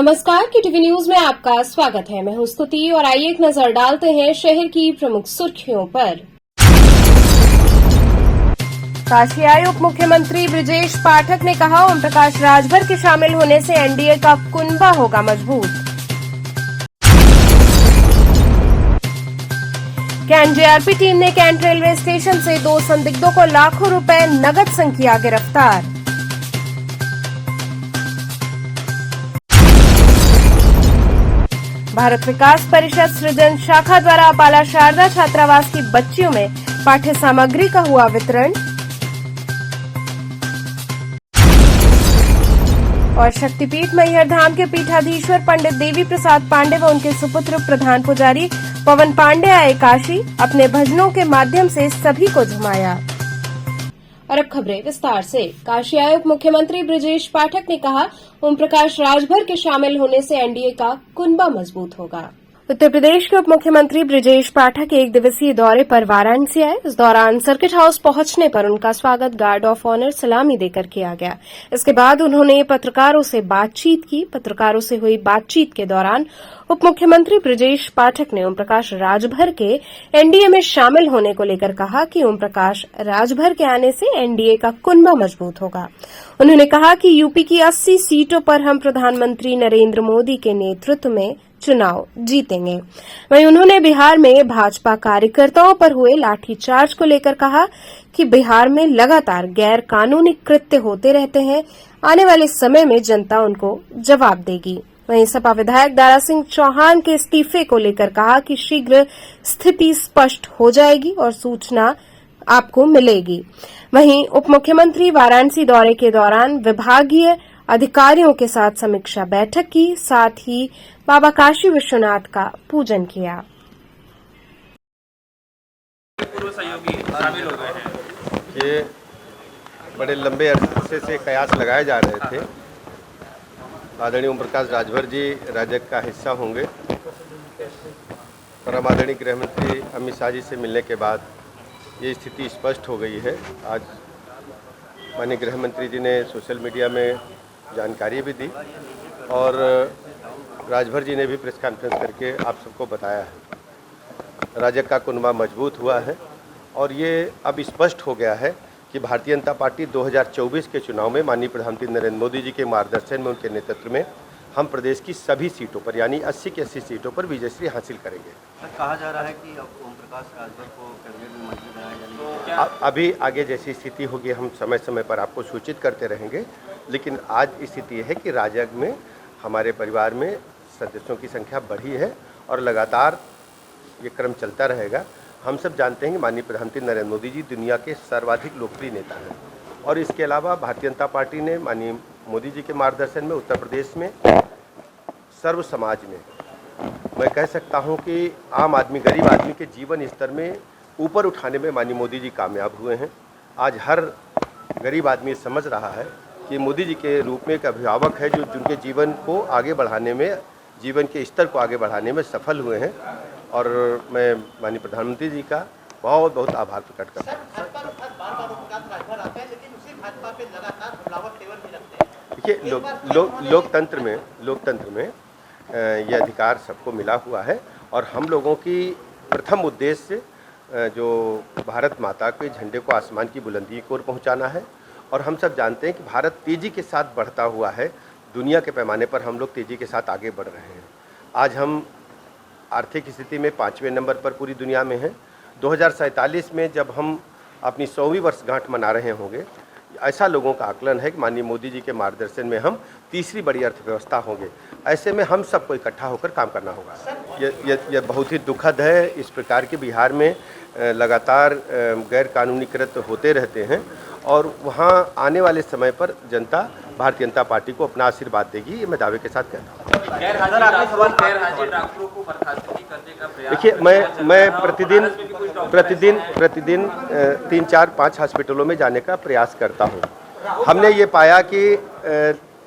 नमस्कार, TV news में आपका स्वागत है। मैं हूं स्तुति और आइए एक नजर डालते हैं शहर की प्रमुख सुर्खियों पर। काशी आए उप मुख्यमंत्री ब्रिजेश पाठक ने कहा, ओम प्रकाश राजभर के शामिल होने से एनडीए का कुनबा होगा मजबूत। कैंट जेआरपी टीम ने कैंट रेलवे स्टेशन से 2 संदिग्धों को लाखों रुपए नकद संग किया गिरफ्तार। भारत विकास परिषद सृजन शाखा द्वारा अपाला शारदा छात्रावास की बच्चियों में पाठ्य सामग्री का हुआ वितरण। और शक्तिपीठ मैहर धाम के पीठाधीश्वर पंडित देवी प्रसाद पांडे व उनके सुपुत्र प्रधान पुजारी पवन पांडे आए काशी, अपने भजनों के माध्यम से सभी को झुमाया। और अब खबरें विस्तार से। काशी आए उप मुख्यमंत्री ब्रिजेश पाठक ने कहा, ओम प्रकाश राजभर के शामिल होने से एनडीए का कुनबा मजबूत होगा। उत्तर प्रदेश के उप मुख्यमंत्री ब्रिजेश पाठक एक दिवसीय दौरे पर वाराणसी आए। इस दौरान सर्किट हाउस पहुंचने पर उनका स्वागत गार्ड ऑफ ऑनर सलामी देकर किया गया। इसके बाद उन्होंने पत्रकारों से बातचीत की। पत्रकारों से हुई बातचीत के दौरान उप मुख्यमंत्री ब्रिजेश पाठक ने ओम प्रकाश राजभर के एनडीए में शामिल होने को लेकर कहा कि ओम प्रकाश राजभर के आने से एनडीए का कुनबा मजबूत होगा। उन्होंने कहा कि यूपी की 80 सीटों पर हम प्रधानमंत्री नरेंद्र मोदी के नेतृत्व में चुनाव जीतेंगे। वहीं उन्होंने बिहार में भाजपा कार्यकर्ताओं पर हुए लाठीचार्ज को लेकर कहा कि बिहार में लगातार गैर कानूनी कृत्य होते रहते हैं। आने वाले समय में जनता उनको जवाब देगी। वहीं सपा विधायक दारा सिंह चौहान के इस्तीफे को लेकर कहा कि शीघ्र स्थिति स्पष्ट हो जाएगी और सूचना आपको मिलेगी। वहीं उप मुख्यमंत्री वाराणसी दौरे के दौरान विभागीय अधिकारियों के साथ समीक्षा बैठक की, साथ ही बाबा काशी विश्वनाथ का पूजन किया। पूर्व सहयोगी शामिल हो गए हैं। ये बड़े लंबे अरसे से कयास लगाए जा रहे थे। आदरणीय ओम प्रकाश राजभर जी राजग का हिस्सा होंगे। परम आदरणीय गृह मंत्री अमित शाह जी से मिलने के बाद ये स्थिति स्पष्ट हो गई है। आज माननीय गृह मंत्री जी ने सोशल मीडिया में जानकारी भी दी और राजभर जी ने भी प्रेस कॉन्फ्रेंस करके आप सबको बताया है। राजग का कुनबा मजबूत हुआ है और ये अब स्पष्ट हो गया है कि भारतीय जनता पार्टी 2024 के चुनाव में माननीय प्रधानमंत्री नरेंद्र मोदी जी के मार्गदर्शन में, उनके नेतृत्व में हम प्रदेश की सभी सीटों पर यानी 80 की 80 सीटों पर विजयश्री हासिल करेंगे। कहा जा रहा है कि अब ओम प्रकाश राजभर को कैबिनेट में मंत्री बनाया जाएगा। अभी आगे जैसी स्थिति होगी हम समय समय पर आपको सूचित करते रहेंगे, लेकिन आज स्थिति है कि राजग में हमारे परिवार में सदस्यों की संख्या बढ़ी है और लगातार ये क्रम चलता रहेगा। हम सब जानते हैं कि माननीय प्रधानमंत्री नरेंद्र मोदी जी दुनिया के सर्वाधिक लोकप्रिय नेता हैं और इसके अलावा भारतीय जनता पार्टी ने माननीय मोदी जी के मार्गदर्शन में उत्तर प्रदेश में सर्व समाज में मैं कह सकता हूं कि आम आदमी, गरीब आदमी के जीवन स्तर में ऊपर उठाने में माननीय मोदी जी कामयाब हुए हैं। आज हर गरीब आदमी समझ रहा है कि मोदी जी के रूप में एक अभिभावक है जो जिनके जीवन को आगे बढ़ाने में, जीवन के स्तर को आगे बढ़ाने में सफल हुए हैं और मैं माननीय प्रधानमंत्री जी का बहुत बहुत आभार प्रकट करता हूँ। देखिए, लोकतंत्र में ये अधिकार सबको मिला हुआ है और हम लोगों की प्रथम उद्देश्य जो भारत माता के झंडे को आसमान की बुलंदी की ओर पहुँचाना है और हम सब जानते हैं कि भारत तेज़ी के साथ बढ़ता हुआ है। दुनिया के पैमाने पर हम लोग तेज़ी के साथ आगे बढ़ रहे हैं। आज हम आर्थिक स्थिति में 5वें नंबर पर पूरी दुनिया में हैं। 2047 में जब हम अपनी 100वीं वर्षगांठ मना रहे होंगे, ऐसा लोगों का आकलन है कि माननीय मोदी जी के मार्गदर्शन में हम तीसरी बड़ी अर्थव्यवस्था होंगे। ऐसे में हम सबको इकट्ठा होकर काम करना होगा। ये बहुत ही दुखद है। इस प्रकार के बिहार में लगातार गैर कानूनी कृत्य होते रहते हैं और वहाँ आने वाले समय पर जनता भारतीय जनता पार्टी को अपना आशीर्वाद देगी, ये मैं दावे के साथ कहता हूँ। देखिए, मैं प्रतिदिन 3, 4, 5 हॉस्पिटलों में जाने का प्रयास करता हूँ। हमने ये पाया कि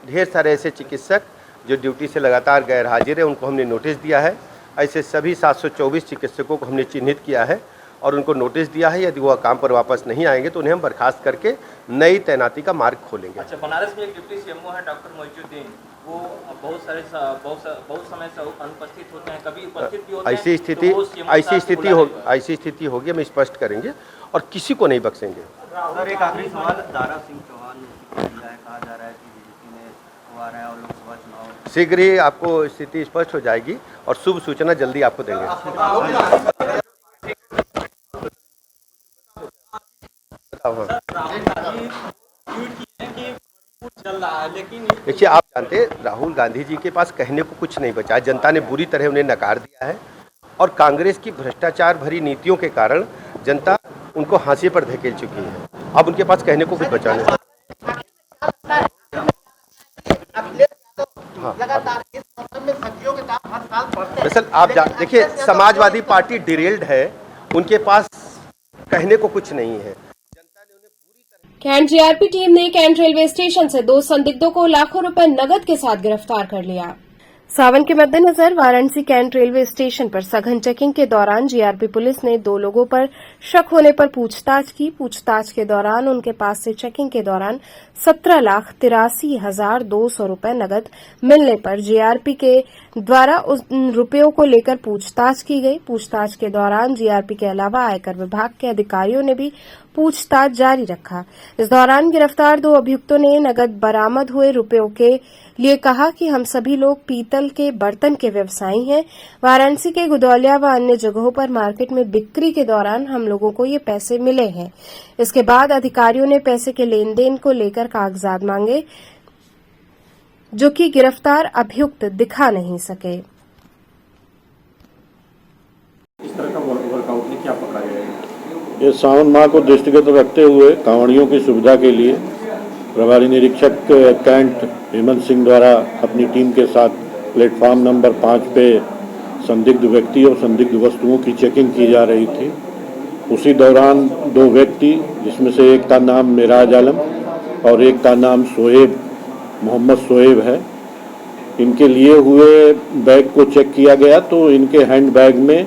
ढेर सारे ऐसे चिकित्सक जो ड्यूटी से लगातार गैर हाजिर है, उनको हमने नोटिस दिया है। ऐसे सभी 724 चिकित्सकों को हमने चिन्हित किया है और उनको नोटिस दिया है। यदि वह काम पर वापस नहीं आएंगे तो उन्हें हम बर्खास्त करके नई तैनाती का मार्ग खोलेंगे। अच्छा, बनारस में एक डिप्टी सीएमओ है डॉक्टर मोइजुद्दीन, वो बहुत समय से अनुपस्थित होते हैं, कभी उपस्थित भी होते हैं। ऐसी स्थिति तो वो सीएम साहब से बुला लेंगे। ऐसी स्थिति होगी, हम स्पष्ट करेंगे और किसी को नहीं बख्शेंगे। सर एक आखिरी सवाल, दारा सिंह चौहान ने इस्तीफा दिया है, कहा जा रहा है कि बीजेपी में वो आ रहा है और लोकसभा चुनाव शीघ्र ही आपको स्थिति स्पष्ट हो जाएगी और शुभ सूचना जल्दी आपको देंगे। देखिए, आप जानते हैं राहुल गांधी जी के पास कहने को कुछ नहीं बचा है। जनता ने बुरी तरह उन्हें नकार दिया है और कांग्रेस की भ्रष्टाचार भरी नीतियों के कारण जनता उनको फांसी पर धकेल चुकी है। अब उनके पास कहने को कुछ बचा नहीं। दरअसल आप देखिए, समाजवादी पार्टी डिरेल्ड है, उनके पास कहने को कुछ नहीं है। कैंट जीआरपी टीम ने कैंट रेलवे स्टेशन से 2 संदिग्धों को लाखों रुपए नकद के साथ गिरफ्तार कर लिया। सावन के मद्देनजर वाराणसी कैंट रेलवे स्टेशन पर सघन चेकिंग के दौरान जीआरपी पुलिस ने 2 लोगों पर शक होने पर पूछताछ की। पूछताछ के दौरान उनके पास से चेकिंग के दौरान 17,83,200 रुपए नकद मिलने पर जीआरपी के द्वारा उन रुपयों को लेकर पूछताछ की गई। पूछताछ के दौरान जीआरपी के अलावा आयकर विभाग के अधिकारियों ने भी पूछताछ जारी रखा। इस दौरान गिरफ्तार 2 अभियुक्तों ने नकद बरामद हुए रुपयों के लिए कहा कि हम सभी लोग पीतल के बर्तन के व्यवसायी हैं। वाराणसी के गुदौलिया व अन्य जगहों पर मार्केट में बिक्री के दौरान हम लोगों को ये पैसे मिले हैं। इसके बाद अधिकारियों ने पैसे के लेन देन को लेकर कागजात मांगे, जो कि गिरफ्तार अभियुक्त दिखा नहीं सके। इस तरह का वर्कआउट ने क्या पकड़ा गया है? ये सावन माह को दृष्टिगत रखते हुए कांवड़ियों की सुविधा के लिए प्रभारी निरीक्षक कैंट हेमंत सिंह द्वारा अपनी टीम के साथ प्लेटफॉर्म नंबर 5 पे संदिग्ध व्यक्ति और संदिग्ध वस्तुओं की चेकिंग की जा रही थी। उसी दौरान 2 व्यक्ति, जिसमें से एक का नाम मिराज आलम और एक का नाम मोहम्मद शोएब है, इनके लिए हुए बैग को चेक किया गया तो इनके हैंड बैग में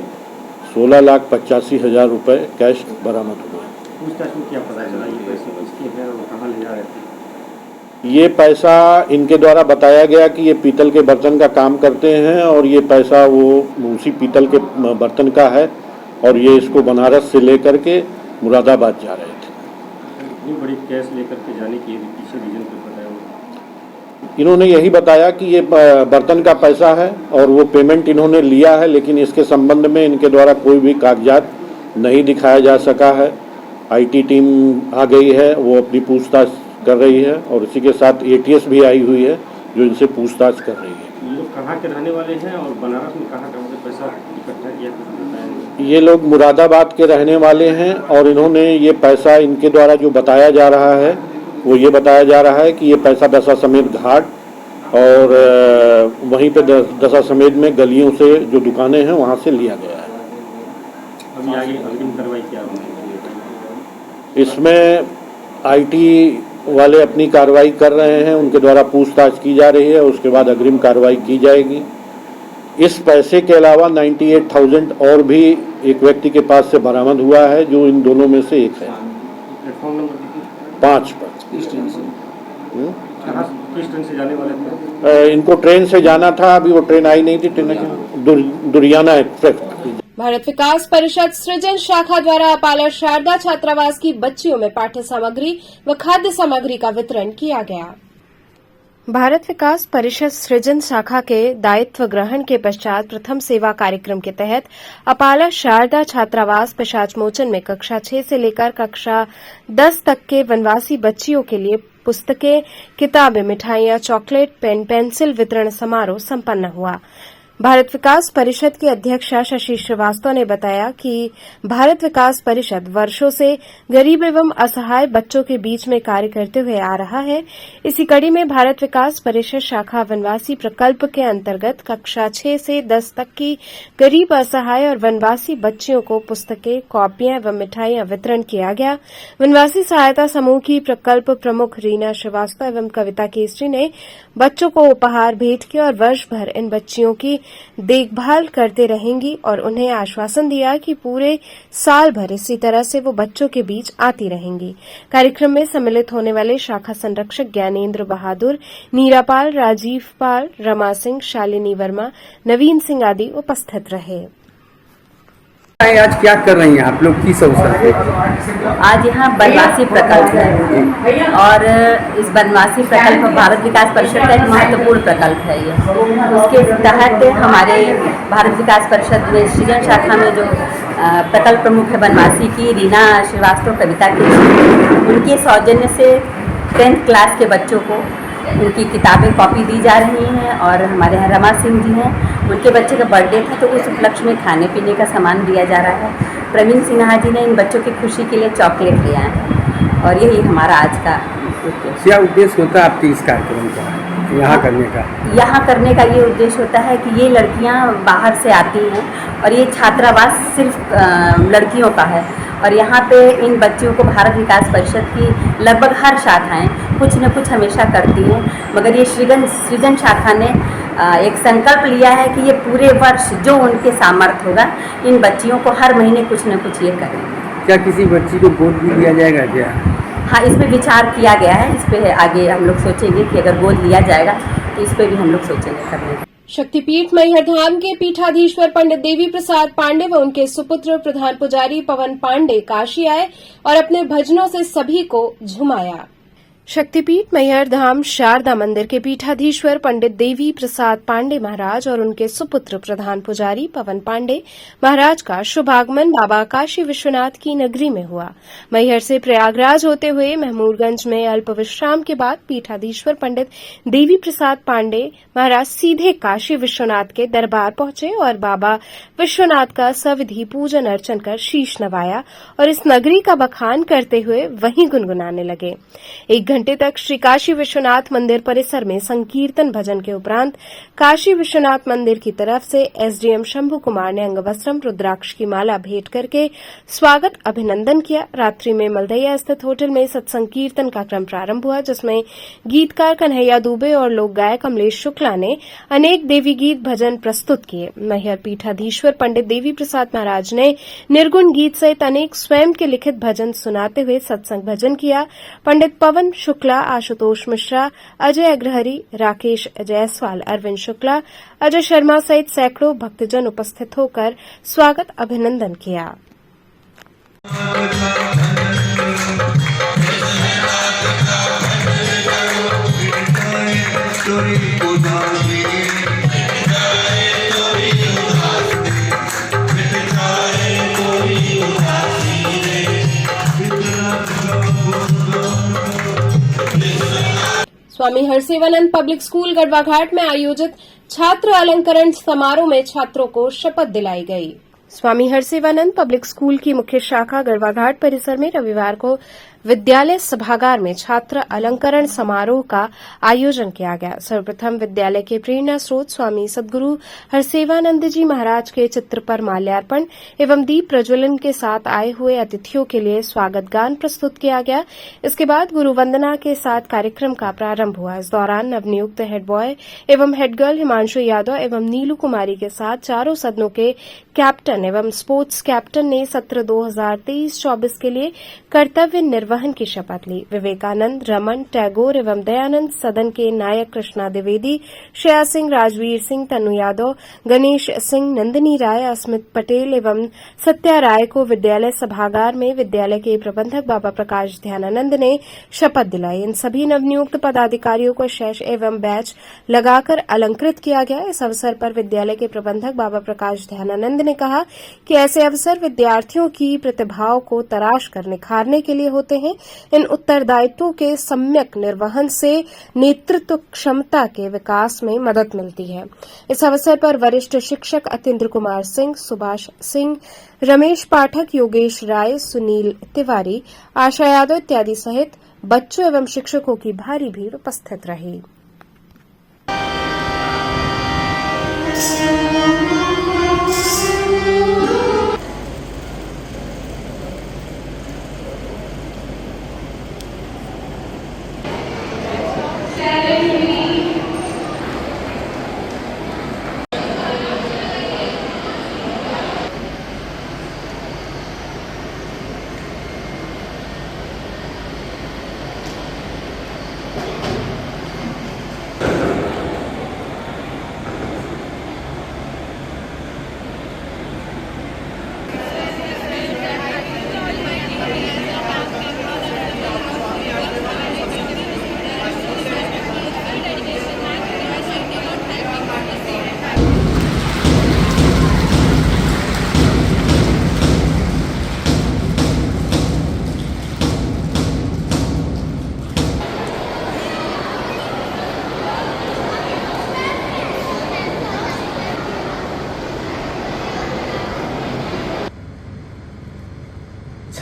16,85,000 रुपये कैश बरामद हुए। पूछताछ में क्या पता चला ये पैसे किसके हैं और कहाँ ले जा रहे थे? ये पैसा इनके द्वारा बताया गया कि ये पीतल के बर्तन का काम करते हैं और ये पैसा वो उसी पीतल के बर्तन का है और ये इसको बनारस से लेकर के मुरादाबाद जा रहे थे। इतनी बड़ी कैश लेकर के जाने की पीछे रीजन को बताया? इन्होंने यही बताया कि ये बर्तन का पैसा है और वो पेमेंट इन्होंने लिया है, लेकिन इसके संबंध में इनके द्वारा कोई भी कागजात नहीं दिखाया जा सका है। आईटी टीम आ गई है, वो अपनी पूछताछ कर रही है और इसी के साथ एटीएस भी आई हुई है जो इनसे पूछताछ कर रही है। ये लोग कहाँ के रहने वाले हैं और बनारस में कहाँ से पैसा इकट्ठा किया बताया? ये लोग मुरादाबाद के रहने वाले हैं और इन्होंने ये पैसा, इनके द्वारा जो बताया जा रहा है वो ये बताया जा रहा है कि ये पैसा दशाश्वमेध घाट और वहीं पे दशाश्वमेध में गलियों से जो दुकानें हैं वहाँ से लिया गया है। अभी आगे अग्रिम कार्रवाई क्या होगी? इसमें आईटी वाले अपनी कार्रवाई कर रहे हैं, उनके द्वारा पूछताछ की जा रही है, उसके बाद अग्रिम कार्रवाई की जाएगी। इस पैसे के अलावा 98,000 और भी एक व्यक्ति के पास से बरामद हुआ है, जो इन दोनों में से एक है। प्लेटफॉर्म नंबर 5 पर। किस ट्रेन से जाने वाले थे? इनको ट्रेन से जाना था, अभी वो ट्रेन आई नहीं थी। दुरियाना एक्सप्रेस। भारत विकास परिषद सृजन शाखा द्वारा अपाला शारदा छात्रावास की बच्चियों में पाठ्य सामग्री व खाद्य सामग्री का वितरण किया गया। भारत विकास परिषद सृजन शाखा के दायित्व ग्रहण के पश्चात प्रथम सेवा कार्यक्रम के तहत अपाला शारदा छात्रावास पिशाचमोचन में कक्षा 6 से लेकर कक्षा 10 तक के वनवासी बच्चियों के लिए पुस्तकें, किताबें, मिठाइयां, चॉकलेट, पेन, पेंसिल वितरण समारोह संपन्न हुआ। भारत विकास परिषद की अध्यक्षा शशि श्रीवास्तव ने बताया कि भारत विकास परिषद वर्षों से गरीब एवं असहाय बच्चों के बीच में कार्य करते हुए आ रहा है। इसी कड़ी में भारत विकास परिषद शाखा वनवासी प्रकल्प के अंतर्गत कक्षा 6 से 10 तक की गरीब, असहाय और वनवासी बच्चियों को पुस्तकें, कॉपियां एवं मिठाइयां वितरण किया गया। वनवासी सहायता समूह की प्रकल्प प्रमुख रीना श्रीवास्तव एवं कविता केसरी ने बच्चों को उपहार भेंट किए और वर्ष भर इन बच्चियों की देखभाल करते रहेंगी और उन्हें आश्वासन दिया कि पूरे साल भर इसी तरह से वो बच्चों के बीच आती रहेंगी। कार्यक्रम में सम्मिलित होने वाले शाखा संरक्षक ज्ञानेन्द्र बहादुर, नीरापाल, राजीव पाल, रमा सिंह, शालिनी वर्मा, नवीन सिंह आदि उपस्थित रहे। आज क्या कर रही हैं आप लोग, किस अवसर पे? आज यहाँ बनवासी प्रकल्प है और इस बनवासी प्रकल्प भारत विकास परिषद का एक महत्वपूर्ण प्रकल्प है ये। उसके तहत हमारे भारत विकास परिषद में सृजन शाखा में जो प्रकल्प प्रमुख है बनवासी की रीना श्रीवास्तव, कविता की, उनके सौजन्य से 10th क्लास के बच्चों को उनकी किताबें कॉपी दी जा रही हैं। और हमारे यहाँ रमा सिंह जी हैं, उनके बच्चे का बर्थडे था तो उस उपलक्ष्य में खाने पीने का सामान दिया जा रहा है। प्रवीण सिन्हा जी ने इन बच्चों की खुशी के लिए चॉकलेट लिया है और यही हमारा आज का उद्देश्य। क्या उद्देश्य होता है आपके इस कार्यक्रम का यहाँ करने का? यहाँ करने का ये उद्देश्य होता है कि ये लड़कियाँ बाहर से आती हैं और ये छात्रावास सिर्फ लड़कियों का है और यहाँ पे इन बच्चियों को भारत विकास परिषद की लगभग हर शाखाएं कुछ न कुछ हमेशा करती हैं, मगर ये सृजन शाखा ने एक संकल्प लिया है कि ये पूरे वर्ष जो उनके सामर्थ्य होगा इन बच्चियों को हर महीने कुछ न कुछ ये करें। क्या किसी बच्ची को गोद भी दिया जाएगा क्या? हाँ, इस पे विचार किया गया है। इस पे आगे हम लोग सोचेंगे कि अगर गोद लिया जाएगा तो इस पे भी हम लोग सोचेंगे करने का। शक्तिपीठ मैहर धाम के पीठाधीश्वर पंडित देवी प्रसाद पांडे व उनके सुपुत्र प्रधान पुजारी पवन पांडे काशी आए और अपने भजनों से सभी को झुमाया। शक्तिपीठ मैहर धाम शारदा मंदिर के पीठाधीश्वर पंडित देवी प्रसाद पांडे महाराज और उनके सुपुत्र प्रधान पुजारी पवन पांडे महाराज का शुभागमन बाबा काशी विश्वनाथ की नगरी में हुआ। मैहर से प्रयागराज होते हुए महमूदगंज में अल्प विश्राम के बाद पीठाधीश्वर पंडित देवी प्रसाद पांडे महाराज सीधे काशी विश्वनाथ के दरबार पहुंचे और बाबा विश्वनाथ का सविधि पूजन अर्चन कर शीश नवाया और इस नगरी का बखान करते हुए वहीं गुनगुनाने लगे। 1 घंटे तक श्री काशी विश्वनाथ मंदिर परिसर में संकीर्तन भजन के उपरांत काशी विश्वनाथ मंदिर की तरफ से एसडीएम शंभू कुमार ने अंगवस्त्रम रुद्राक्ष की माला भेंट करके स्वागत अभिनंदन किया। रात्रि में मलदैया स्थित होटल में सत्संग कीर्तन का क्रम प्रारंभ हुआ, जिसमें गीतकार कन्हैया दुबे और लोक गायक कमलेश शुक्ला ने अनेक देवी गीत भजन प्रस्तुत किए। मैहर पीठाधीश्वर पंडित देवी प्रसाद महाराज ने निर्गुण गीत सहित अनेक स्वयं के लिखित भजन सुनाते हुए सत्संग भजन किया। पंडित पवन शुक्ला, आशुतोष मिश्रा, अजय अग्रहरी, राकेश जायसवाल, अरविंद शुक्ला, अजय शर्मा सहित सैकड़ों भक्तजन उपस्थित होकर स्वागत अभिनंदन किया। स्वामी हरसेवानंद पब्लिक स्कूल गढ़वाघाट में आयोजित छात्र अलंकरण समारोह में छात्रों को शपथ दिलाई गई। स्वामी हरसेवानंद पब्लिक स्कूल की मुख्य शाखा गढ़वाघाट परिसर में रविवार को विद्यालय सभागार में छात्र अलंकरण समारोह का आयोजन किया गया। सर्वप्रथम विद्यालय के प्रेरणा स्रोत स्वामी सदगुरु हरसेवानंद जी महाराज के चित्र पर माल्यार्पण एवं दीप प्रज्वलन के साथ आए हुए अतिथियों के लिए स्वागत गान प्रस्तुत किया गया। इसके बाद गुरु वंदना के साथ कार्यक्रम का प्रारंभ हुआ। इस दौरान नवनियुक्त हेड बॉय एवं हेड गर्ल हिमांशु यादव एवं नीलू कुमारी के साथ चारों सदनों के कैप्टन एवं स्पोर्ट्स कैप्टन ने सत्र 2023-24 के लिए कर्तव्य निर्वहन की शपथ ली। विवेकानंद, रमन, टैगोर एवं दयानंद सदन के नायक कृष्णा द्विवेदी, श्रेया सिंह, राजवीर सिंह, तनु यादव, गणेश सिंह, नंदिनी राय, अस्मित पटेल एवं सत्या राय को विद्यालय सभागार में विद्यालय के प्रबंधक बाबा प्रकाश ध्यानानंद ने शपथ दिलाई। इन सभी नवनियुक्त पदाधिकारियों को शैश एवं बैच लगाकर अलंकृत किया गया। इस अवसर पर विद्यालय के प्रबंधक बाबा प्रकाश ध्यानानंद ने कहा कि ऐसे अवसर विद्यार्थियों की प्रतिभाओं को तराश कर निखारने के लिए होते हैं। इन उत्तरदायित्वों के सम्यक निर्वहन से नेतृत्व क्षमता के विकास में मदद मिलती है। इस अवसर पर वरिष्ठ शिक्षक अतीन्द्र कुमार सिंह, सुभाष सिंह, रमेश पाठक, योगेश राय, सुनील तिवारी, आशा यादव इत्यादि सहित बच्चों एवं शिक्षकों की भारी भीड़ उपस्थित रही।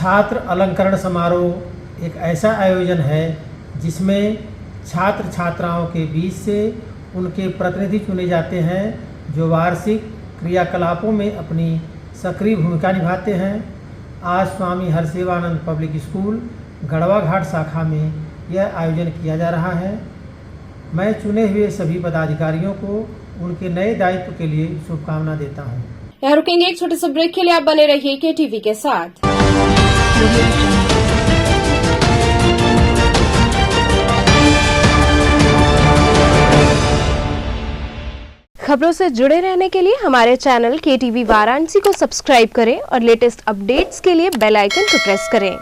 छात्र अलंकरण समारोह एक ऐसा आयोजन है जिसमें छात्र छात्राओं के बीच से उनके प्रतिनिधि चुने जाते हैं जो वार्षिक क्रियाकलापों में अपनी सक्रिय भूमिका निभाते हैं। आज स्वामी हरसेवानंद पब्लिक स्कूल गढ़वा घाट शाखा में यह आयोजन किया जा रहा है। मैं चुने हुए सभी पदाधिकारियों को उनके नए दायित्व के लिए शुभकामना देता हूँ। यहाँ रुकेंगे एक छोटे से ब्रेक के लिए। आप बने रहिए KTV के साथ। खबरों से जुड़े रहने के लिए हमारे चैनल KTV वाराणसी को सब्सक्राइब करें और लेटेस्ट अपडेट्स के लिए बेल आइकन को प्रेस करें।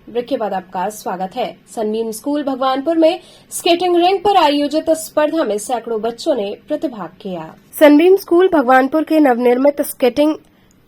ब्रेक के बाद आपका स्वागत है। सनबीम स्कूल भगवानपुर में स्केटिंग रिंग पर आयोजित स्पर्धा में सैकड़ों बच्चों ने प्रतिभाग किया। सनबीम स्कूल भगवानपुर के नवनिर्मित स्केटिंग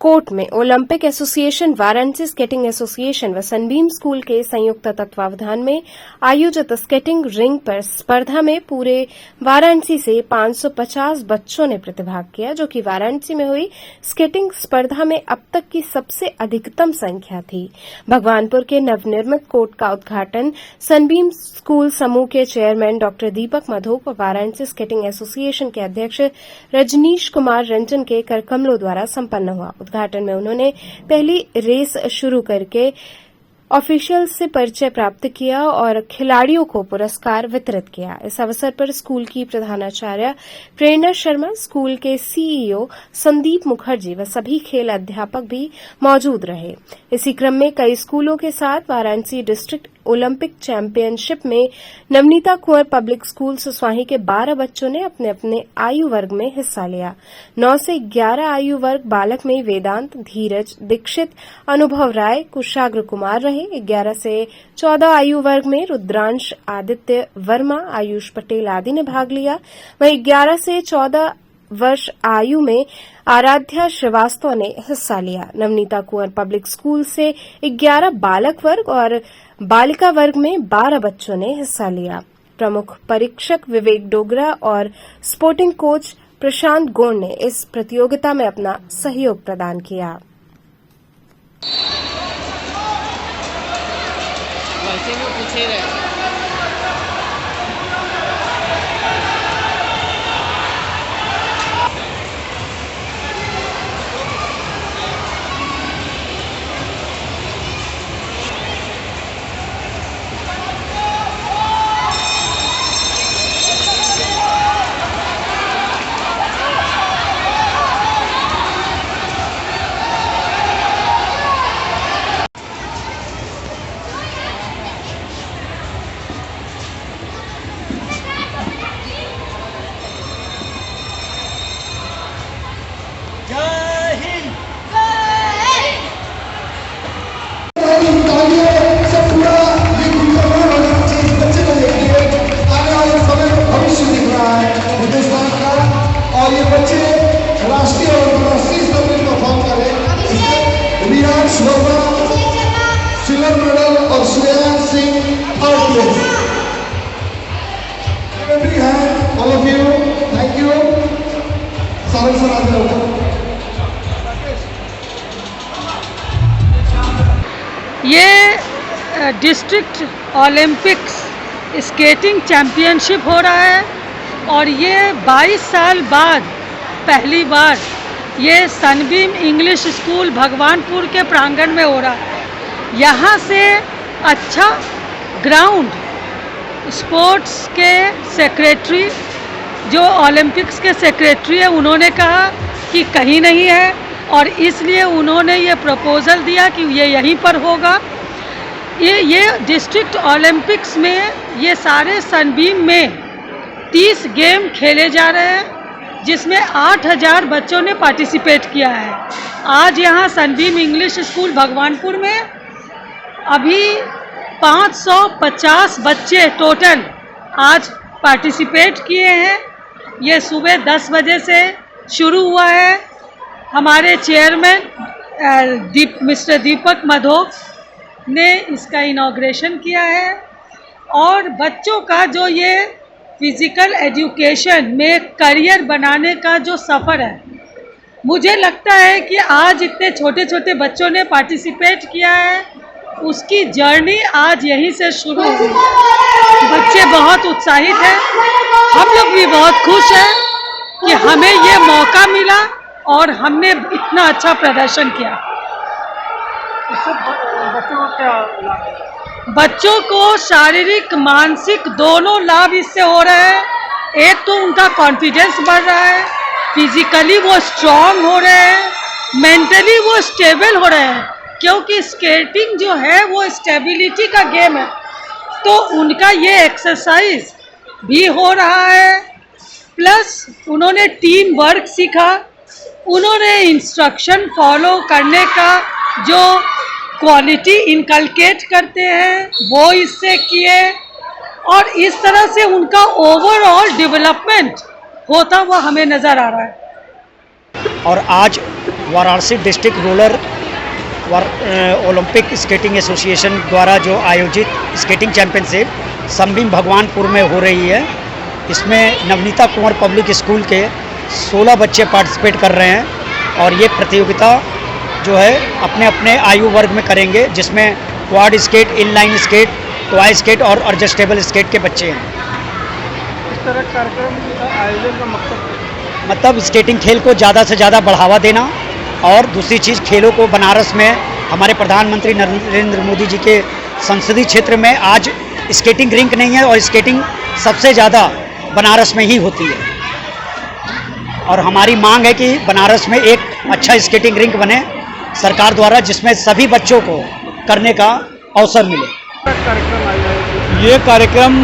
कोर्ट में Olympic association, Varanasi skating association व सनबीम स्कूल के संयुक्त तत्वावधान में आयोजित स्केटिंग रिंग पर स्पर्धा में पूरे वाराणसी से 550 बच्चों ने प्रतिभाग किया, जो कि वाराणसी में हुई स्केटिंग स्पर्धा में अब तक की सबसे अधिकतम संख्या थी। भगवानपुर के नवनिर्मित कोर्ट का उद्घाटन सनबीम स्कूल समूह के चेयरमैन डॉक्टर दीपक मधोक और वाराणसी स्केटिंग एसोसिएशन के अध्यक्ष रजनीश कुमार रंजन के करकमलों द्वारा संपन्न हुआ। उद्घाटन में उन्होंने पहली रेस शुरू करके ऑफिशियल्स से परिचय प्राप्त किया और खिलाड़ियों को पुरस्कार वितरित किया। इस अवसर पर स्कूल की प्रधानाचार्य प्रेरणा शर्मा, स्कूल के CEO संदीप मुखर्जी व सभी खेल अध्यापक भी मौजूद रहे। इसी क्रम में कई स्कूलों के साथ वाराणसी डिस्ट्रिक्ट ओलंपिक चैंपियनशिप में नवनीता कुंवर पब्लिक स्कूल सुसवाही के 12 बच्चों ने अपने अपने आयु वर्ग में हिस्सा लिया। 9 से 11 आयु वर्ग बालक में वेदांत, धीरज, दीक्षित, अनुभव राय, कुशाग्र कुमार रहे। 11 से 14 आयु वर्ग में रुद्रांश, आदित्य वर्मा, आयुष पटेल आदि ने भाग लिया। वहीं 11 से 14 वर्ष आयु में आराध्या श्रीवास्तव ने हिस्सा लिया। नवनीता कुंवर पब्लिक स्कूल से 11 बालक वर्ग और बालिका वर्ग में 12 बच्चों ने हिस्सा लिया। प्रमुख परीक्षक विवेक डोगरा और स्पोर्टिंग कोच प्रशांत गोड़ ने इस प्रतियोगिता में अपना सहयोग प्रदान किया। और ये बच्चे राष्ट्रीय और अंतर्राष्ट्रीय स्तर पर परफॉर्म करें। रियांश वर्मा सिल्वर मेडल और Shreyansh Singh third place. Every hand all of you, thank you. सारे सर आगे रहो। ये डिस्ट्रिक्ट ओलंपिक्स स्केटिंग चैंपियनशिप हो रहा है और ये 22 साल बाद पहली बार ये सनबीम इंग्लिश स्कूल भगवानपुर के प्रांगण में हो रहा है। यहाँ से अच्छा ग्राउंड स्पोर्ट्स के सेक्रेटरी जो ओलंपिक्स के सेक्रेटरी है उन्होंने कहा कि कहीं नहीं है और इसलिए उन्होंने ये प्रपोज़ल दिया कि ये यहीं पर होगा। ये डिस्ट्रिक्ट ओलंपिक्स में ये सारे सनबीम में 30 गेम खेले जा रहे हैं जिसमें 8000 बच्चों ने पार्टिसिपेट किया है। आज यहाँ सनबीम इंग्लिश स्कूल भगवानपुर में अभी 550 बच्चे टोटल आज पार्टिसिपेट किए हैं। ये सुबह 10 बजे से शुरू हुआ है। हमारे चेयरमैन मिस्टर दीपक मधोक ने इसका इनॉग्रेशन किया है और बच्चों का जो ये फिजिकल एजुकेशन में करियर बनाने का जो सफ़र है, मुझे लगता है कि आज इतने छोटे छोटे बच्चों ने पार्टिसिपेट किया है, उसकी जर्नी आज यहीं से शुरू हुई। बच्चे बहुत उत्साहित हैं, हम लोग भी बहुत खुश हैं कि हमें ये मौका मिला और हमने इतना अच्छा प्रदर्शन किया। बच्चों को शारीरिक मानसिक दोनों लाभ इससे हो रहे हैं। एक तो उनका कॉन्फिडेंस बढ़ रहा है, फिजिकली वो स्ट्रांग हो रहे हैं, मेंटली वो स्टेबल हो रहे हैं, क्योंकि स्केटिंग जो है वो स्टेबिलिटी का गेम है। तो उनका ये एक्सरसाइज भी हो रहा है, प्लस उन्होंने टीम वर्क सीखा, उन्होंने इंस्ट्रक्शन फॉलो करने का जो क्वालिटी इनकलकेट करते हैं वो इससे किए, और इस तरह से उनका ओवरऑल डेवलपमेंट होता हुआ हमें नज़र आ रहा है। और आज Varanasi district roller Olympic skating association द्वारा जो आयोजित स्केटिंग चैंपियनशिप संबीम भगवानपुर में हो रही है, इसमें नवनीता कुंवर पब्लिक स्कूल के 16 बच्चे पार्टिसिपेट कर रहे हैं। और ये प्रतियोगिता जो है अपने अपने आयु वर्ग में करेंगे, जिसमें quad skate, inline skate, toy skate और एडजस्टेबल स्केट के बच्चे हैं। इस तरह कार्यक्रम का आयोजन का मतलब स्केटिंग खेल को ज़्यादा से ज़्यादा बढ़ावा देना, और दूसरी चीज़ खेलों को बनारस में हमारे प्रधानमंत्री नरेंद्र मोदी जी के संसदीय क्षेत्र में आज स्केटिंग रिंक नहीं है, और स्केटिंग सबसे ज़्यादा बनारस में ही होती है। और हमारी मांग है कि बनारस में एक अच्छा स्केटिंग रिंक बने सरकार द्वारा, जिसमें सभी बच्चों को करने का अवसर मिले। ये कार्यक्रम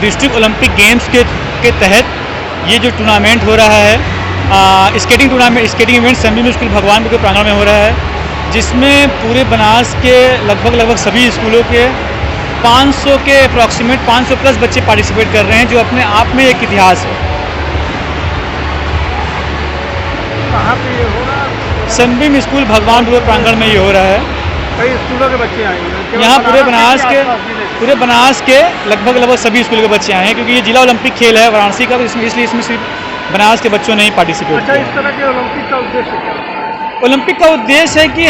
डिस्ट्रिक्ट ओलंपिक गेम्स के तहत ये जो टूर्नामेंट हो रहा है, skating tournament, skating event Sunbeam school Bhagwanpur के प्रांगण में हो रहा है, जिसमें पूरे बनारस के लगभग सभी स्कूलों के 500 के अप्रॉक्सीमेट 500 प्लस बच्चे पार्टिसिपेट कर रहे हैं, जो अपने आप में एक इतिहास है। कहाँ पे ये हो रहा है? संबीम स्कूल भगवानपुर प्रांगण में ये हो रहा है। कई स्कूलों के बच्चे आए हैं यहाँ पूरे बनारस के लगभग सभी स्कूल के बच्चे आए हैं, क्योंकि ये जिला ओलंपिक खेल है वाराणसी का, तो इसलिए इसमें सिर्फ बनारस के बच्चों ने ही पार्टिसिपेट किया। इस तरह के ओलंपिक का उद्देश्य क्या है? ओलंपिक का उद्देश्य है कि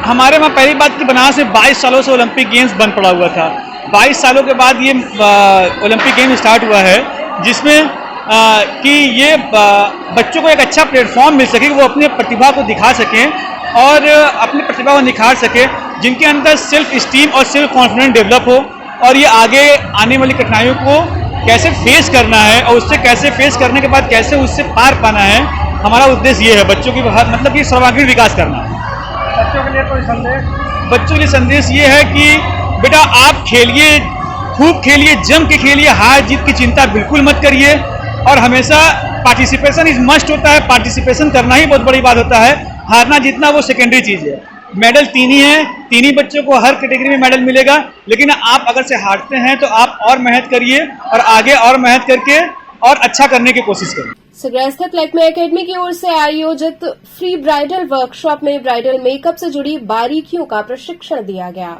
हमारे वहाँ पहली बात कि बनारस में 22 सालों से ओलंपिक गेम्स बंद पड़ा हुआ था। 22 सालों के बाद ये ओलंपिक गेम स्टार्ट हुआ है, जिसमें कि ये बच्चों को एक अच्छा प्लेटफॉर्म मिल सके कि वो अपने प्रतिभा को दिखा सकें और अपनी प्रतिभा को निखार सके, जिनके अंदर सेल्फ स्टीम और सेल्फ कॉन्फिडेंस डेवलप हो, और ये आगे आने वाली कठिनाइयों को कैसे फेस करना है, और उससे कैसे फेस करने के बाद कैसे उससे पार पाना है। हमारा उद्देश्य ये है बच्चों की मतलब कि सर्वांगीण विकास करना। बच्चों के लिए कोई संदेश? बच्चों के लिए संदेश ये है कि बेटा आप खेलिए, खूब खेलिए, जम के खेलिए, हार जीत की चिंता बिल्कुल मत करिए, और हमेशा पार्टिसिपेशन इज मस्ट होता है। पार्टिसिपेशन करना ही बहुत बड़ी बात होता है, हारना जीतना वो सेकेंडरी चीज़ है। मेडल 3 ही है, 3 ही बच्चों को हर कैटेगरी में मेडल मिलेगा, लेकिन आप अगर से हारते हैं तो आप और मेहनत करिए और आगे और मेहनत करके और अच्छा करने की कोशिश करिए। सिगरा स्थित लैक्मे एकेडमी की ओर से आयोजित फ्री ब्राइडल वर्कशॉप में ब्राइडल मेकअप से जुड़ी बारीकियों का प्रशिक्षण दिया गया।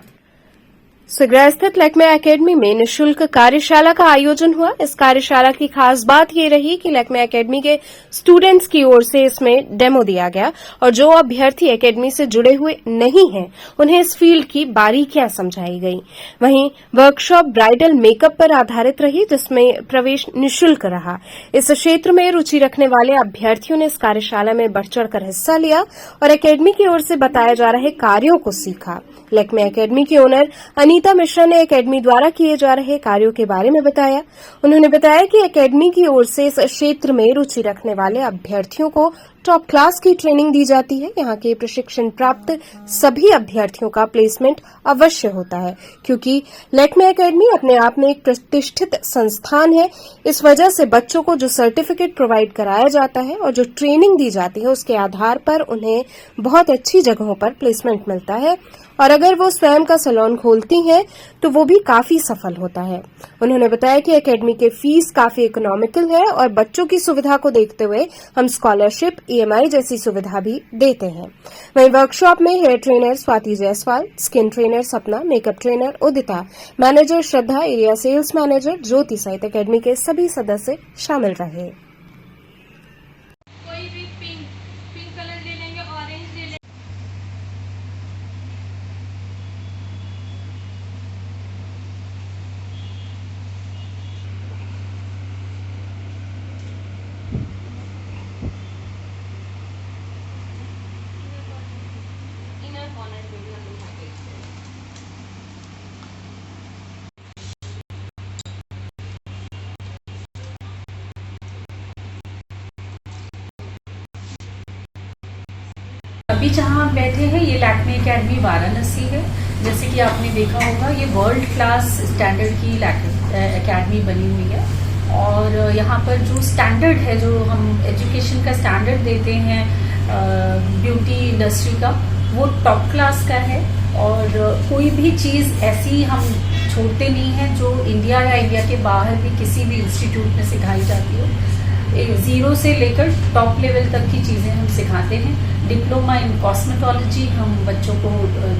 सिगरा स्थित लैक्मे एकेडमी में निःशुल्क कार्यशाला का आयोजन हुआ। इस कार्यशाला की खास बात ये रही कि लैक्मे एकेडमी के स्टूडेंट्स की ओर से इसमें डेमो दिया गया, और जो अभ्यर्थी एकेडमी से जुड़े हुए नहीं हैं उन्हें इस फील्ड की बारीकियां समझाई गई। वहीं वर्कशॉप ब्राइडल मेकअप पर आधारित रही, जिसमें प्रवेश निःशुल्क रहा। इस क्षेत्र में रुचि रखने वाले अभ्यर्थियों ने इस कार्यशाला में बढ़ चढ़कर हिस्सा लिया और एकेडमी की ओर से बताए जा रहे कार्यों को सीखा। लैक्मे एकेडमी के ओनर अनीता मिश्रा ने एकेडमी द्वारा किए जा रहे कार्यों के बारे में बताया। उन्होंने बताया कि एकेडमी की ओर से इस क्षेत्र में रुचि रखने वाले अभ्यर्थियों को टॉप क्लास की ट्रेनिंग दी जाती है। यहाँ के प्रशिक्षण प्राप्त सभी अभ्यर्थियों का प्लेसमेंट अवश्य होता है, क्योंकि लैक्मे एकेडमी अपने आप में एक प्रतिष्ठित संस्थान है। इस वजह से बच्चों को जो सर्टिफिकेट प्रोवाइड कराया जाता है और जो ट्रेनिंग दी जाती है, उसके आधार पर उन्हें बहुत अच्छी जगहों पर प्लेसमेंट मिलता है, और अगर वो स्वयं का सैलून खोलती हैं तो वो भी काफी सफल होता है। उन्होंने बताया कि एकेडमी के फीस काफी इकोनॉमिकल है, और बच्चों की सुविधा को देखते हुए हम स्कॉलरशिप EMI जैसी सुविधा भी देते हैं। वहीं वर्कशॉप में hair trainer Swati Jaiswal, skin trainer Sapna, makeup trainer Udita, manager Shraddha, area sales manager Jyoti सहित अकेडमी के सभी सदस्य शामिल रहे। कोई भी पिंक कलर ले लेंगे, ऑरेंज ले लेंगे। इनर कॉर्नर पे भी हम लोग देखते हैं। अभी जहाँ हम बैठे हैं ये लैक्मे एकेडमी वाराणसी है। जैसे कि आपने देखा होगा ये वर्ल्ड क्लास स्टैंडर्ड की एकेडमी बनी हुई है और यहाँ पर जो स्टैंडर्ड है, जो हम एजुकेशन का स्टैंडर्ड देते हैं ब्यूटी इंडस्ट्री का, वो टॉप क्लास का है और कोई भी चीज़ ऐसी हम छोड़ते नहीं हैं जो इंडिया या इंडिया के बाहर भी किसी भी इंस्टीट्यूट में सिखाई जाती हो। ज़ीरो से लेकर टॉप लेवल तक की चीज़ें हम सिखाते हैं। डिप्लोमा इन कॉस्मेटोलॉजी हम बच्चों को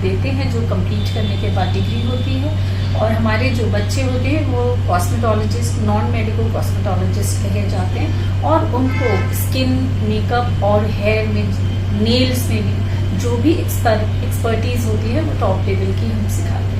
देते हैं, जो कंप्लीट करने के बाद डिग्री होती है। और हमारे जो बच्चे होते हैं वो कॉस्मेटोलॉजिस्ट, नॉन मेडिकल कॉस्मेटोलॉजिस्ट कहे जाते हैं और उनको स्किन, मेकअप और हेयर में, नेल्स में भी जो भी एक्सपर्टीज़ होती है वो टॉप लेवल की हम सिखाते हैं।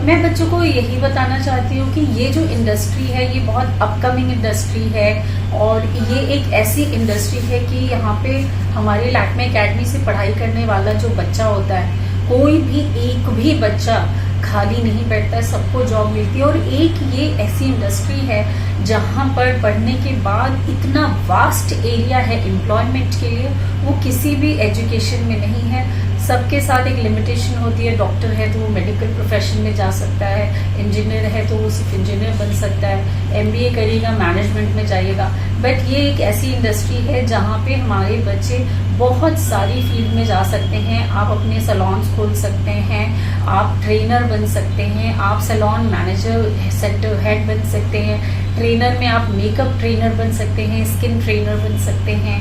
मैं बच्चों को यही बताना चाहती हूँ कि ये जो इंडस्ट्री है ये बहुत अपकमिंग इंडस्ट्री है और ये एक ऐसी इंडस्ट्री है कि यहाँ पे हमारे लैक्मे एकेडमी से पढ़ाई करने वाला जो बच्चा होता है, कोई भी एक भी बच्चा खाली नहीं बैठता है, सबको जॉब मिलती है। और एक ये ऐसी इंडस्ट्री है जहाँ पर पढ़ने के बाद इतना वास्ट एरिया है एम्प्लॉयमेंट के लिए, वो किसी भी एजुकेशन में नहीं है। सबके साथ एक लिमिटेशन होती है। डॉक्टर है तो वो मेडिकल प्रोफेशन में जा सकता है, इंजीनियर है तो वो सिर्फ इंजीनियर बन सकता है, MBA करेगा मैनेजमेंट में जाइएगा। बट ये एक ऐसी इंडस्ट्री है जहाँ पे हमारे बच्चे बहुत सारी फील्ड में जा सकते हैं। आप अपने सैलून्स खोल सकते हैं, आप ट्रेनर बन सकते हैं, आप सैलून मैनेजर, सेंटर हेड बन सकते हैं, ट्रेनर में आप मेकअप ट्रेनर बन सकते हैं, स्किन ट्रेनर बन सकते हैं,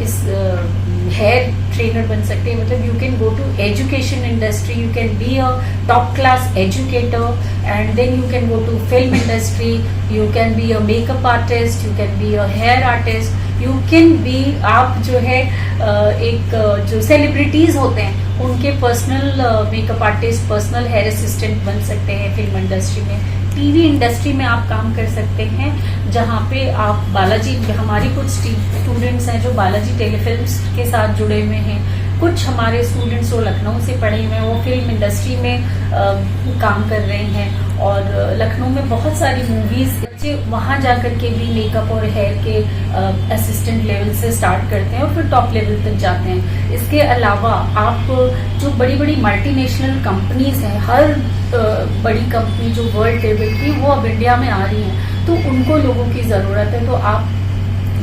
इस हेयर ट्रेनर बन सकते हैं। मतलब you can go to education industry, you can be a top class educator and then you can go to film industry, you can be a makeup artist, you can be a hair artist, you can be, आप जो है एक जो celebrities होते हैं उनके personal makeup artist, personal hair assistant बन सकते हैं। फिल्म इंडस्ट्री में, टीवी इंडस्ट्री में आप काम कर सकते हैं, जहाँ पे आप बालाजी, हमारी कुछ स्टूडेंट्स हैं जो बालाजी टेलीफिल्म्स के साथ जुड़े हुए हैं, कुछ हमारे स्टूडेंट्स जो लखनऊ से पढ़े हुए हैं वो फिल्म इंडस्ट्री में काम कर रहे हैं और लखनऊ में बहुत सारी मूवीज, बच्चे वहाँ जाकर के भी मेकअप और हेयर के असिस्टेंट लेवल से स्टार्ट करते हैं और फिर टॉप लेवल तक जाते हैं। इसके अलावा आप जो बड़ी बड़ी मल्टीनेशनल कंपनीज हैं, हर बड़ी कंपनी जो वर्ल्ड लेवल की वो अब इंडिया में आ रही हैं, तो उनको लोगों की ज़रूरत है। तो आप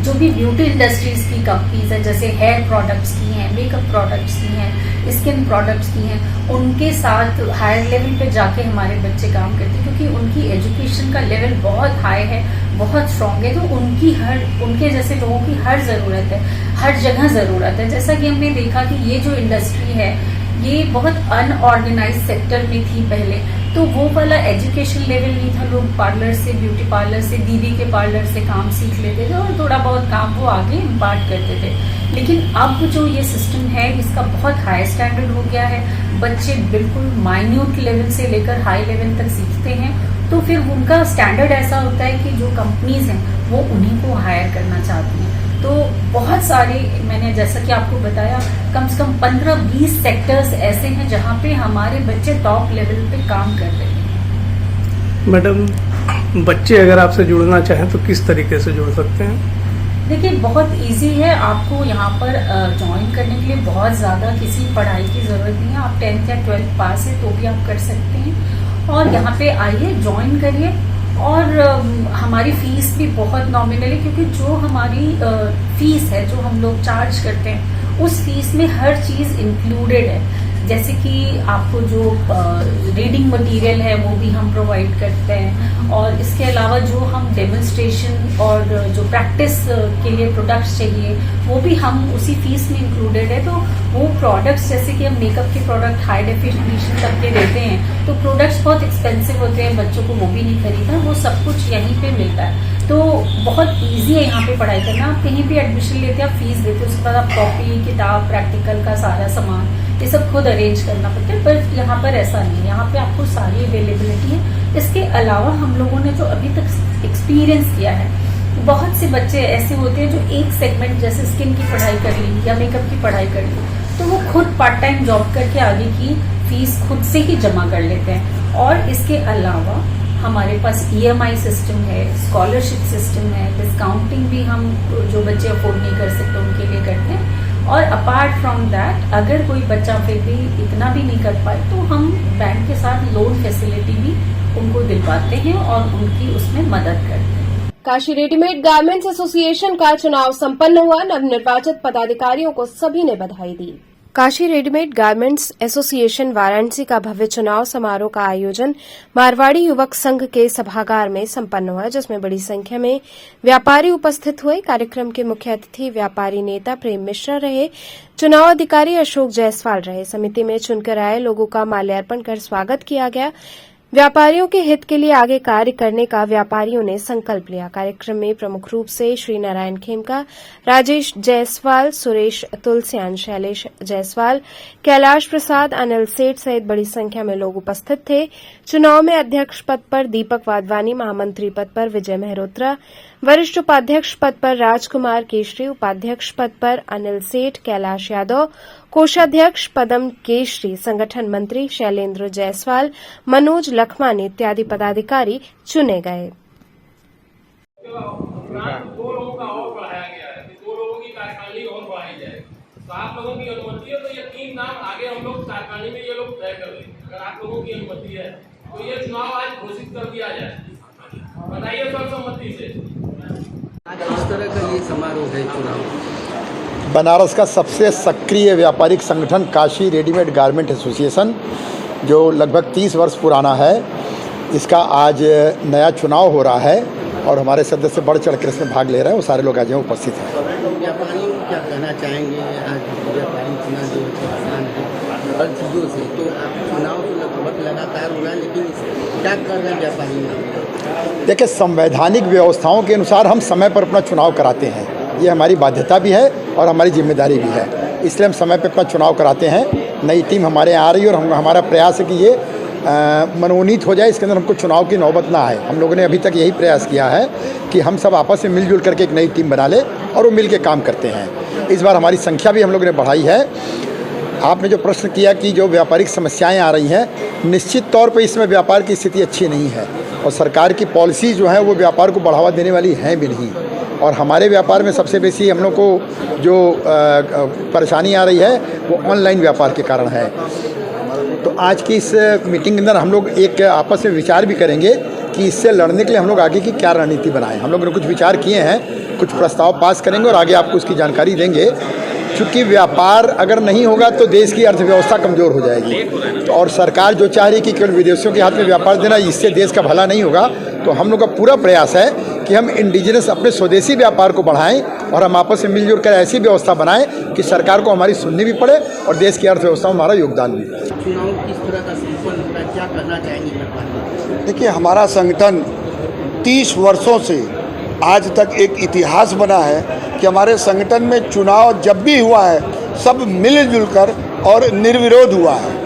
जो भी ब्यूटी इंडस्ट्रीज की कंपनीज हैं, जैसे हेयर प्रोडक्ट्स की हैं, मेकअप प्रोडक्ट्स की हैं, स्किन प्रोडक्ट्स की हैं, उनके साथ हायर लेवल पे जाके हमारे बच्चे काम करते हैं, क्योंकि उनकी एजुकेशन का लेवल बहुत हाई है, बहुत स्ट्रांग है। तो उनके जैसे लोगों की हर ज़रूरत है, हर जगह ज़रूरत है। जैसा कि हमने देखा कि ये जो इंडस्ट्री है ये बहुत अनऑर्गेनाइज सेक्टर में थी पहले, तो वो वाला एजुकेशन लेवल नहीं था। लोग पार्लर से, ब्यूटी पार्लर से, दीदी के पार्लर से काम सीख लेते थे और थोड़ा बहुत काम वो आगे इम्पार्ट करते थे। लेकिन अब जो ये सिस्टम है इसका बहुत हाई स्टैंडर्ड हो गया है। बच्चे बिल्कुल माइन्यूट लेवल से लेकर हाई लेवल तक सीखते हैं, तो फिर उनका स्टैंडर्ड ऐसा होता है कि जो कंपनीज हैं वो उन्हीं को हायर करना चाहती हैं। तो बहुत सारे, मैंने जैसा कि आपको बताया, कम से कम 15-20 सेक्टर्स ऐसे हैं जहाँ पे हमारे बच्चे टॉप लेवल पे काम कर रहे हैं। मैडम, बच्चे अगर आपसे जुड़ना चाहें तो किस तरीके से जुड़ सकते हैं? देखिए, बहुत इजी है। आपको यहाँ पर ज्वाइन करने के लिए बहुत ज़्यादा किसी पढ़ाई की ज़रूरत नहीं है। आप 10th या 12th पास है तो भी आप कर सकते हैं और यहाँ पे आइए, ज्वाइन करिए। और हमारी फीस भी बहुत नॉमिनल है, क्योंकि जो हमारी फीस है, जो हम लोग चार्ज करते हैं, उस फीस में हर चीज़ इंक्लूडेड है। जैसे कि आपको जो रीडिंग मटेरियल है वो भी हम प्रोवाइड करते हैं, और इसके अलावा जो हम डेमोन्स्ट्रेशन और जो प्रैक्टिस के लिए प्रोडक्ट्स चाहिए वो भी हम उसी फीस में इंक्लूडेड है। तो वो प्रोडक्ट्स जैसे कि हम मेकअप के प्रोडक्ट हाई डेफिनेशन तक के देते हैं, तो प्रोडक्ट्स बहुत एक्सपेंसिव होते हैं, बच्चों को वो भी नहीं खरीदना, वो सब कुछ यहीं पे मिलता है। तो बहुत इजी है यहाँ पे पढ़ाई करना। आप कहीं भी एडमिशन लेते हैं, आप फीस देते हैं, उसके बाद आप कॉपी किताब प्रैक्टिकल का सारा सामान ये सब खुद अरेंज करना पड़ता है। पर यहाँ पर ऐसा नहीं है, यहाँ पे आपको सारी अवेलेबिलिटी है। इसके अलावा हम लोगों ने जो अभी तक एक्सपीरियंस किया है, बहुत से बच्चे ऐसे होते हैं जो एक सेगमेंट जैसे स्किन की पढ़ाई कर ली या मेकअप की पढ़ाई कर ली, तो वो खुद पार्ट टाइम जॉब करके आगे की फीस खुद से ही जमा कर लेते हैं। और इसके अलावा हमारे पास EMI सिस्टम है, स्कॉलरशिप सिस्टम है, डिस्काउंटिंग भी हम जो बच्चे अफोर्ड नहीं कर सकते उनके लिए करते हैं। और अपार्ट फ्रॉम दैट अगर कोई बच्चा फिर भी इतना भी नहीं कर पाए तो हम बैंक के साथ लोन फैसिलिटी भी उनको दिलवाते हैं और उनकी उसमें मदद करते हैं। काशी रेडीमेड गारमेंट्स एसोसिएशन का चुनाव संपन्न हुआ। नवनिर्वाचित पदाधिकारियों को सभी ने बधाई दी। Kashi readymade garments association Varanasi का भव्य चुनाव समारोह का आयोजन मारवाड़ी युवक संघ के सभागार में संपन्न हुआ, जिसमें बड़ी संख्या में व्यापारी उपस्थित हुए। कार्यक्रम के मुख्य अतिथि व्यापारी नेता प्रेम मिश्रा रहे। चुनाव अधिकारी अशोक जायसवाल रहे। समिति में चुनकर आए लोगों का माल्यार्पण कर स्वागत किया गया। व्यापारियों के हित के लिए आगे कार्य करने का व्यापारियों ने संकल्प लिया। कार्यक्रम में प्रमुख रूप से श्री नारायण खेमका, राजेश जायसवाल, सुरेश तुलसियान, शैलेश जायसवाल, कैलाश प्रसाद, अनिल सेठ सहित बड़ी संख्या में लोग उपस्थित थे। चुनाव में अध्यक्ष पद पर दीपक वाधवानी, महामंत्री पद पर विजय मेहरोत्रा, वरिष्ठ उपाध्यक्ष पद पर राजकुमार केशरी, उपाध्यक्ष पद पर अनिल सेठ, कैलाश यादव, कोषाध्यक्ष पदम केशरी, संगठन मंत्री शैलेंद्र जायसवाल, मनोज लखमान इत्यादि पदाधिकारी चुने गए। 2 लोगों का और बढ़ाया गया है, 2 लोगों की कार्यकारिणी और बढ़ाई जाए। तो आप लोगों की अनुमति है तो ये 3 नाम आगे हम लोग कार्यकारिणी में ये लोग तय कर लेंगे। अगर आप लोगों की अनुमति है तो ये चुनाव आज घोषित कर दिया जाए। बताइए सर्वसम्मति से। आज किस तरह का ये समारोह है चुनाव? बनारस का सबसे सक्रिय व्यापारिक संगठन काशी रेडीमेड गारमेंट एसोसिएशन, जो लगभग 30 वर्ष पुराना है, इसका आज नया चुनाव हो रहा है और हमारे सदस्य बढ़ चढ़ कर इसमें भाग ले रहे हैं। वो सारे लोग आज यहाँ उपस्थित हैं। व्यापारियों को क्या कहना चाहेंगे? आज व्यापारी चुनाव जो परेशान है हर चीज़ों से, तो चुनाव तो लगभग लगातार हो रहा है, लेकिन क्या कर रहे हैं व्यापारी? देखिए, संवैधानिक व्यवस्थाओं के अनुसार हम समय पर अपना चुनाव कराते हैं। ये हमारी बाध्यता भी है और हमारी जिम्मेदारी भी है, इसलिए हम समय पर अपना चुनाव कराते हैं। नई टीम हमारे यहाँ आ रही है और हमारा प्रयास है कि ये मनोनीत हो जाए, इसके अंदर हमको चुनाव की नौबत ना आए। हम लोगों ने अभी तक यही प्रयास किया है कि हम सब आपस में मिलजुल करके एक नई टीम बना ले और वो मिल के काम करते हैं। इस बार हमारी संख्या भी हम लोगों ने बढ़ाई है। आपने जो प्रश्न किया कि जो व्यापारिक समस्याएं आ रही हैं, निश्चित तौर पे इसमें व्यापार की स्थिति अच्छी नहीं है और सरकार की पॉलिसी जो है वो व्यापार को बढ़ावा देने वाली हैं भी नहीं। और हमारे व्यापार में सबसे बेसी हम लोग को जो परेशानी आ रही है वो ऑनलाइन व्यापार के कारण है। तो आज की इस मीटिंग के अंदर हम लोग एक आपस में विचार भी करेंगे कि इससे लड़ने के लिए हम लोग आगे की क्या रणनीति बनाएं। हम लोगों ने कुछ विचार किए हैं, कुछ प्रस्ताव पास करेंगे और आगे आपको उसकी जानकारी देंगे। क्योंकि व्यापार अगर नहीं होगा तो देश की अर्थव्यवस्था कमज़ोर हो जाएगी और सरकार जो चाह रही है कि केवल विदेशियों के हाथ में व्यापार देना, इससे देश का भला नहीं होगा। तो हम लोग का पूरा प्रयास है कि हम इंडिजिनस अपने स्वदेशी व्यापार को बढ़ाएं और हम आपस में मिलजुल कर ऐसी व्यवस्था बनाएं कि सरकार को हमारी सुननी भी पड़े और देश की अर्थव्यवस्था में हमारा योगदान भी। चुनाव किस तरह का संपन्न होगा, क्या करना चाहेंगे? देखिए, हमारा संगठन 30 वर्षों से आज तक एक इतिहास बना है कि हमारे संगठन में चुनाव जब भी हुआ है सब मिलजुल कर और निर्विरोध हुआ है।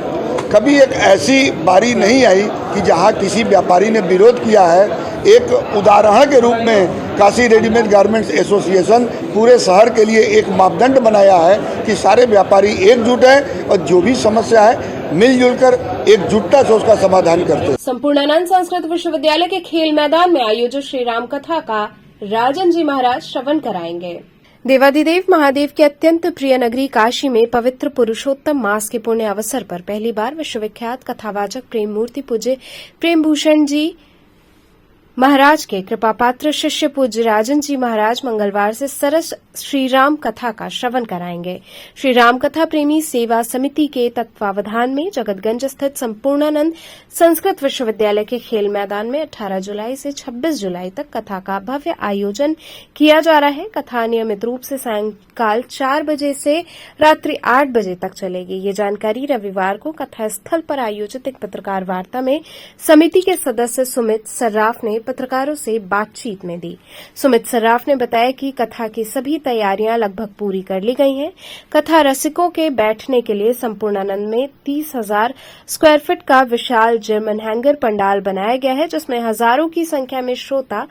कभी एक ऐसी बारी नहीं आई कि जहां किसी व्यापारी ने विरोध किया है। एक उदाहरण के रूप में काशी रेडीमेड गारमेंट्स एसोसिएशन पूरे शहर के लिए एक मापदंड बनाया है कि सारे व्यापारी एकजुट हैं और जो भी समस्या है मिलजुल कर एकजुटता से उसका समाधान करते हैं। संपूर्णानंद संस्कृत विश्वविद्यालय के खेल मैदान में आयोजित श्री राम कथा का राजन जी महाराज श्रवण कराएंगे। देवाधिदेव महादेव के अत्यंत प्रिय नगरी काशी में पवित्र पुरुषोत्तम मास के पुण्य अवसर पर पहली बार विश्वविख्यात कथावाचक प्रेम मूर्ति पूज्य प्रेम भूषण जी महाराज के कृपापात्र शिष्य पूज्य राजन जी महाराज मंगलवार से सरस श्री राम कथा का श्रवण कराएंगे। श्री राम कथा प्रेमी सेवा समिति के तत्वावधान में जगतगंज स्थित संपूर्णानंद संस्कृत विश्वविद्यालय के खेल मैदान में 18 जुलाई से 26 जुलाई तक कथा का भव्य आयोजन किया जा रहा है। कथा नियमित रूप से सायंकाल 4 बजे से रात्रि 8 बजे तक चलेगी। ये जानकारी रविवार को कथा स्थल पर आयोजित एक पत्रकार वार्ता में समिति के सदस्य सुमित सर्राफ ने पत्रकारों से बातचीत में दी। सुमित सर्राफ ने बताया कि कथा की सभी तैयारियां लगभग पूरी कर ली गई हैं। कथा रसिकों के बैठने के लिए संपूर्णानंद में 30,000 स्क्वायर फीट का विशाल जर्मन हैंगर पंडाल बनाया गया है, जिसमें हजारों की संख्या में श्रोता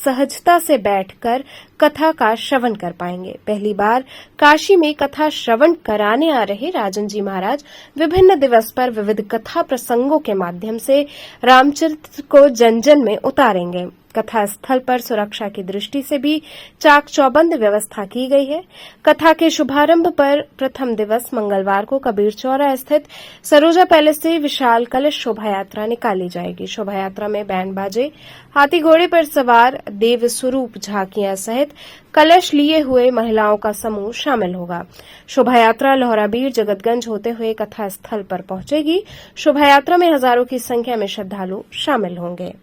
सहजता से बैठकर कथा का श्रवण कर पाएंगे। पहली बार काशी में कथा श्रवण कराने आ रहे राजन जी महाराज विभिन्न दिवस पर विविध कथा प्रसंगों के माध्यम से रामचरित्र को जन जन में उतारेंगे। कथा स्थल पर सुरक्षा की दृष्टि से भी चाक चौबंद व्यवस्था की गई है। कथा के शुभारंभ पर प्रथम दिवस मंगलवार को कबीर चौरा स्थित सरोजा पैलेस से विशाल कलश शोभा यात्रा निकाली जाएगी। शोभा यात्रा में बैंड बाजे, हाथी घोड़े पर सवार देव स्वरूप झांकियां सहित कलश लिए हुए महिलाओं का समूह शामिल होगा। शोभा यात्रा लोहराबीर जगतगंज होते हुए कथा स्थल पर पहुंचेगी। शोभा यात्रा में हजारों की संख्या में श्रद्धालु शामिल होंगे।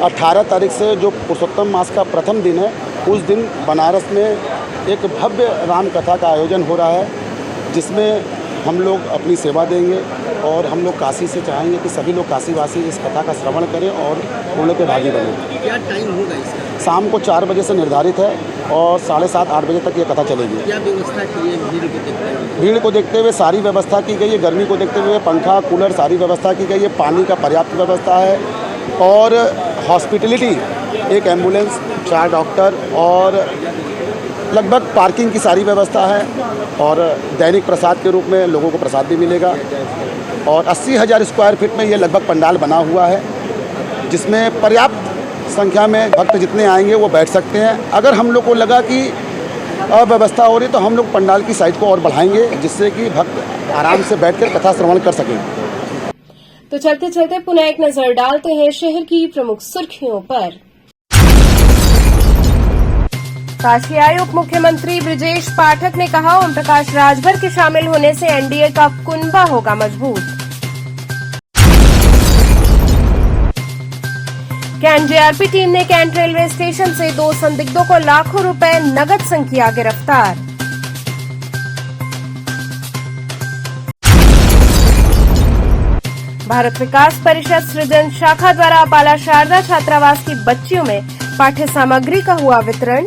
18 तारीख से जो पुरुषोत्तम मास का प्रथम दिन है, उस दिन बनारस में एक भव्य राम कथा का आयोजन हो रहा है, जिसमें हम लोग अपनी सेवा देंगे और हम लोग काशी से चाहेंगे कि सभी लोग काशीवासी इस कथा का श्रवण करें और पूर्ण के भागी बनें। क्या टाइम होगा इसका? शाम को 4 बजे से निर्धारित है और 7:30-8 बजे तक ये कथा चलेगी। क्या व्यवस्था की है भीड़ को देखते हुए? भीड़ को देखते हुए सारी व्यवस्था की गई है। गर्मी को देखते हुए पंखा, कूलर सारी व्यवस्था की गई है। पानी का पर्याप्त व्यवस्था है और हॉस्पिटलिटी, एक एम्बुलेंस, 4 डॉक्टर और लगभग पार्किंग की सारी व्यवस्था है और दैनिक प्रसाद के रूप में लोगों को प्रसाद भी मिलेगा। और 80,000 स्क्वायर फीट में ये लगभग पंडाल बना हुआ है, जिसमें पर्याप्त संख्या में भक्त जितने आएंगे वो बैठ सकते हैं। अगर हम लोग को लगा कि अव्यवस्था हो रही तो हम लोग पंडाल की साइड को और बढ़ाएंगे, जिससे कि भक्त आराम से बैठकर कथा श्रवण कर सकें। तो चलते चलते पुनः एक नजर डालते हैं शहर की प्रमुख सुर्खियों पर। काशी आए उप मुख्यमंत्री ब्रिजेश पाठक ने कहा, ओम प्रकाश राजभर के शामिल होने से एनडीए का कुनबा होगा मजबूत। कैंट जेआरपी टीम ने कैंट रेलवे स्टेशन से 2 संदिग्धों को लाखों रुपए नकद संग किया गिरफ्तार। भारत विकास परिषद सृजन शाखा द्वारा अपाला शारदा छात्रावास की बच्चियों में पाठ्य सामग्री का हुआ वितरण।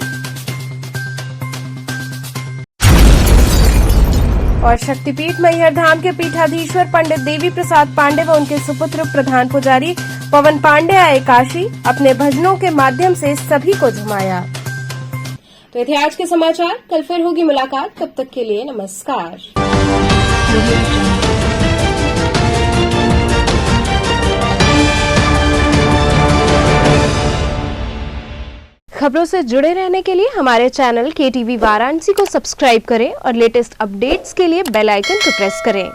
और शक्तिपीठ मैहर धाम के पीठाधीश्वर पंडित देवी प्रसाद पांडे व उनके सुपुत्र प्रधान पुजारी पवन पांडे आए काशी, अपने भजनों के माध्यम से सभी को झुमाया। तो ये थे आज के समाचार। कल फिर होगी मुलाकात, तब तक के लिए नमस्कार। खबरों से जुड़े रहने के लिए हमारे चैनल KTV वाराणसी को सब्सक्राइब करें और लेटेस्ट अपडेट्स के लिए बेल आइकन को प्रेस करें।